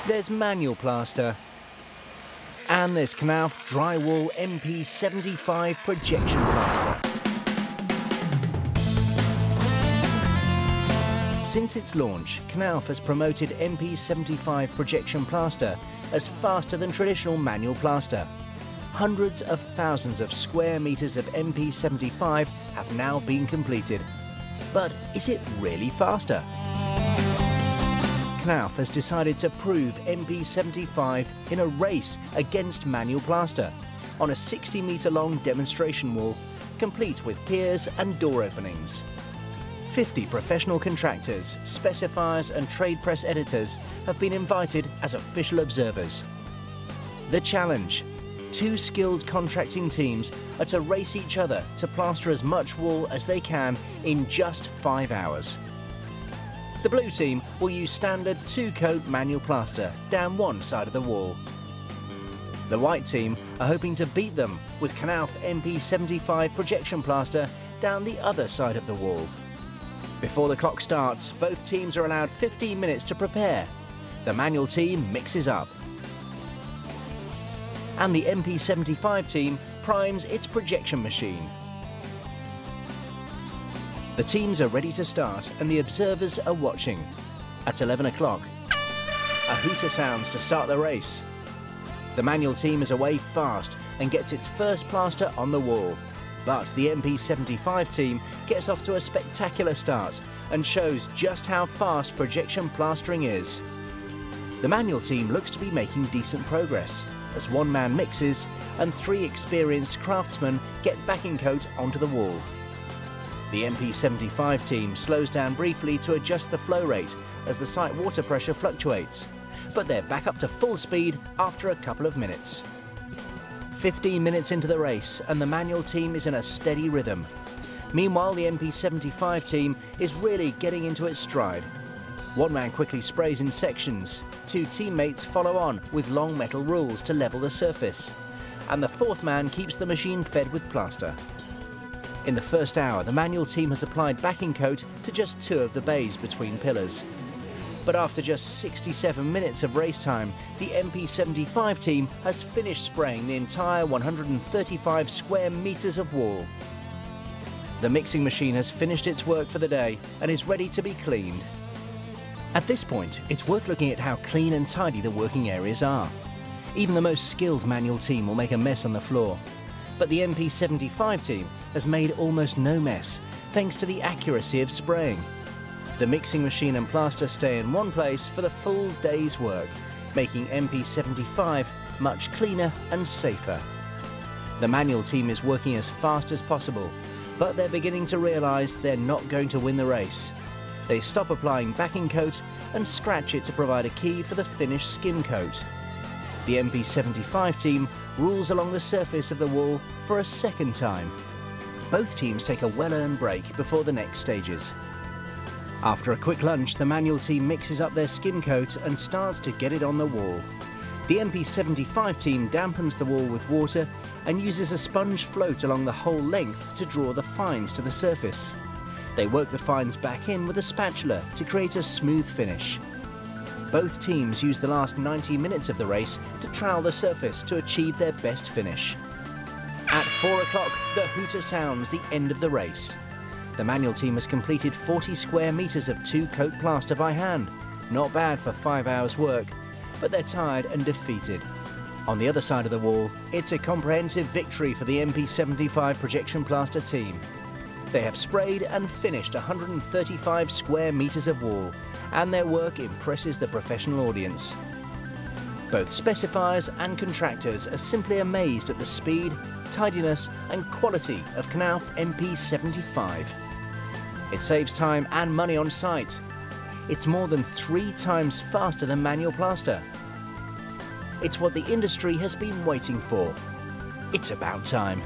There's manual plaster. And there's Knauf Drywall MP75 projection plaster. Since its launch, Knauf has promoted MP75 projection plaster as faster than traditional manual plaster. Hundreds of thousands of square meters of MP75 have now been completed. But is it really faster? Knauf has decided to prove MP75 in a race against manual plaster on a 60-meter-long demonstration wall, complete with piers and door openings. 50 professional contractors, specifiers and trade press editors have been invited as official observers. The challenge: 2 skilled contracting teams are to race each other to plaster as much wall as they can in just 5 hours. The blue team will use standard 2-coat manual plaster down one side of the wall. The white team are hoping to beat them with Knauf MP75 projection plaster down the other side of the wall. Before the clock starts, both teams are allowed 15 minutes to prepare. The manual team mixes up. And the MP75 team primes its projection machine. The teams are ready to start and the observers are watching. At 11 o'clock, a hooter sounds to start the race. The manual team is away fast and gets its first plaster on the wall. But the MP75 team gets off to a spectacular start and shows just how fast projection plastering is. The manual team looks to be making decent progress as one man mixes and 3 experienced craftsmen get backing coat onto the wall. The MP75 team slows down briefly to adjust the flow rate as the site water pressure fluctuates, but they're back up to full speed after a couple of minutes. 15 minutes into the race and the manual team is in a steady rhythm. Meanwhile, the MP75 team is really getting into its stride. One man quickly sprays in sections, 2 teammates follow on with long metal rules to level the surface, and the 4th man keeps the machine fed with plaster. In the first hour, the manual team has applied backing coat to just 2 of the bays between pillars. But after just 67 minutes of race time, the MP75 team has finished spraying the entire 135 square meters of wall. The mixing machine has finished its work for the day and is ready to be cleaned. At this point, it's worth looking at how clean and tidy the working areas are. Even the most skilled manual team will make a mess on the floor. But the MP75 team has made almost no mess, thanks to the accuracy of spraying. The mixing machine and plaster stay in one place for the full day's work, making MP75 much cleaner and safer. The manual team is working as fast as possible, but they're beginning to realise they're not going to win the race. They stop applying backing coat and scratch it to provide a key for the finished skim coat. The MP75 team rules along the surface of the wall for a second time. Both teams take a well-earned break before the next stages. After a quick lunch, the manual team mixes up their skim coat and starts to get it on the wall. The MP75 team dampens the wall with water and uses a sponge float along the whole length to draw the fines to the surface. They work the fines back in with a spatula to create a smooth finish. Both teams use the last 90 minutes of the race to trowel the surface to achieve their best finish. At 4 o'clock, the hooter sounds the end of the race. The manual team has completed 40 square meters of 2-coat plaster by hand. Not bad for 5 hours work, but they're tired and defeated. On the other side of the wall, it's a comprehensive victory for the MP75 projection plaster team. They have sprayed and finished 135 square meters of wall, and their work impresses the professional audience. Both specifiers and contractors are simply amazed at the speed, tidiness and quality of Knauf MP75. It saves time and money on site. It's more than 3 times faster than manual plaster. It's what the industry has been waiting for. It's about time.